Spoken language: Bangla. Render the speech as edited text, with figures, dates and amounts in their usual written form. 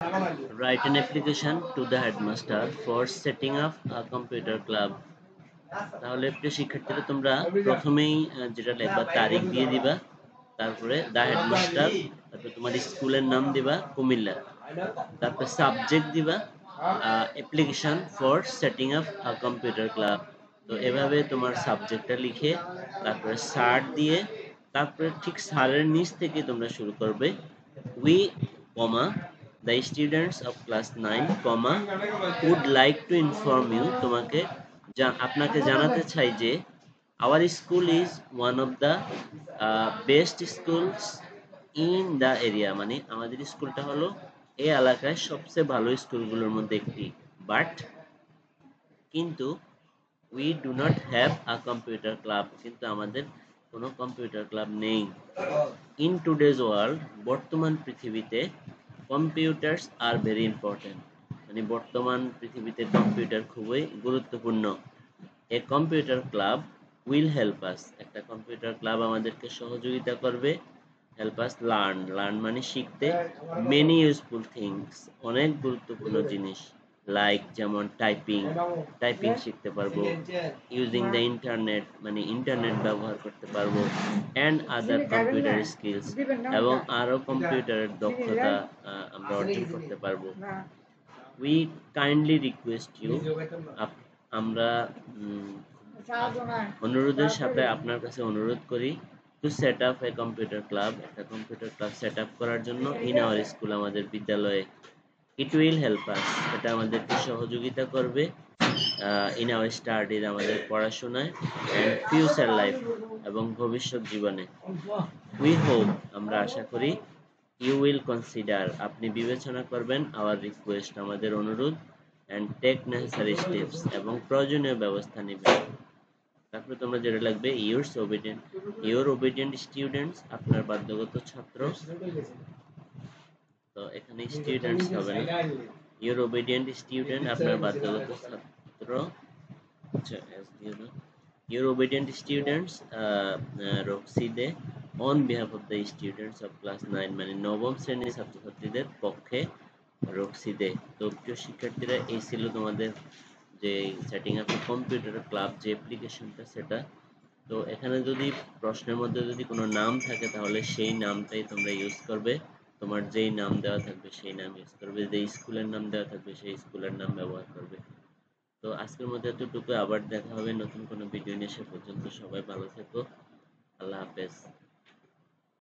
Write an application to the headmaster for setting up a computer club. তাহলে প্রিয় শিক্ষার্থীরা তোমরা প্রথমেই যেটা লিখবা তারিখ দিয়ে দিবা, তারপরে দা হেডমাস্টার, তারপরে তোমার স্কুলের নাম দিবা কুমিল্লা, তারপরে সাবজেক্ট দিবা application for setting up a computer club. তো এভাবে তোমার সাবজেক্টটা লিখে তারপরে স্যার দিয়ে তারপরে ঠিক স্যারের নিচ থেকে তোমরা শুরু করবে we comma the students of class 9 comma would like to inform you, তোমাকে আপনাকে জানাতে চাই যে our school is one of the best schools in the area, মানে আমাদের স্কুলটা হলো এই এলাকায় সবচেয়ে ভালো স্কুলগুলোর মধ্যে একটি। বাট কিন্তু we do not have a computer club, কিন্তু আমাদের কোনো কম্পিউটার ক্লাব নেই। ইন টুডেজ ওয়ার্ল্ড, বর্তমান পৃথিবীতে কম্পিউটার্স আর ভেরি ইম্পর্টেন্ট, মানে বর্তমান পৃথিবীতে কম্পিউটার খুবই গুরুত্বপূর্ণ। এ computer club will help us, একটা কম্পিউটার ক্লাব আমাদেরকে সহযোগিতা করবে। হেল্প আস লার্ন, লার্ন মানে শিখতে, মেনি ইউজফুল থিংস, অনেক গুরুত্বপূর্ণ জিনিস, লাইক যেমন টাইপিং, টাইপিং শিখতে পারবো, ইউজিং দ্য ইন্টারনেট মানে ইন্টারনেট ব্যবহার করতে পারবো, অ্যান্ড আদার কম্পিউটার স্কিলস, এবং আরো কম্পিউটারের দক্ষতা আমরা অর্জন করতে পারবো। উই কাইন্ডলি রিকোয়েস্ট ইউ, আমরা অনুরোধের সাথে আপনার কাছে অনুরোধ করি টু সেট আপ এ কম্পিউটার ক্লাব, একটা কম্পিউটার ক্লাব সেট আপ করার জন্য ইন আওয়ার স্কুল, আমাদের বিদ্যালয়ে। ইট উইল হেল্প আস, এটা আমাদেরকে সহযোগিতা করবে ইন আওয়ার স্টাডিজ, আমাদের পড়াশোনায়, অ্যান্ড ফিউচার লাইফ, এবং ভবিষ্যৎ জীবনে। উই হোপ, আমরা আশা করি, ইউ উইল কনসিডার, আপনি বিবেচনা করবেন, আওয়ার রিকোয়েস্ট, আমাদের অনুরোধ, অ্যান্ড টেক নেসেসারি স্টেপস, এবং প্রয়োজনীয় ব্যবস্থা নেবেন। তারপরে তোমরা যেটা লাগবে ইউর ওবিডিয়েন্ট স্টুডেন্টস, আপনার বাধ্যগত ছাত্র, তো এখানে স্টুডেন্টস হবে না, ইউর ওবিডিয়েন্ট স্টুডেন্ট, আপনার বাধ্যগত ছাত্র, আচ্ছা ইউর ওবিডিয়েন্ট স্টুডেন্টস রক্সিদে on behalf of the students of class 9, মানে নবম শ্রেণীর ছাত্রছাত্রীদের পক্ষে রক্সিদে। তো প্রিয় শিক্ষার্থীরা, এই ছিল তোমাদের যে সেটিং আপ কম্পিউটার ক্লাব যে অ্যাপ্লিকেশনটা সেটা। তো এখানে যদি প্রশ্নের মধ্যে যদি কোনো নাম থাকে তাহলে সেই নামটাই তোমরা ইউজ করবে, তোমার যেই নাম দেওয়া থাকবে সেই নাম ইউজ করবে, যে স্কুলের নাম দেওয়া থাকবে সেই স্কুলের নাম ব্যবহার করবে। তো আজকের মধ্যে এতটুকু, আবার দেখা হবে নতুন কোনো ভিডিও নিয়ে, সে পর্যন্ত সবাই ভালো থেকো, আল্লাহ হাফেজ।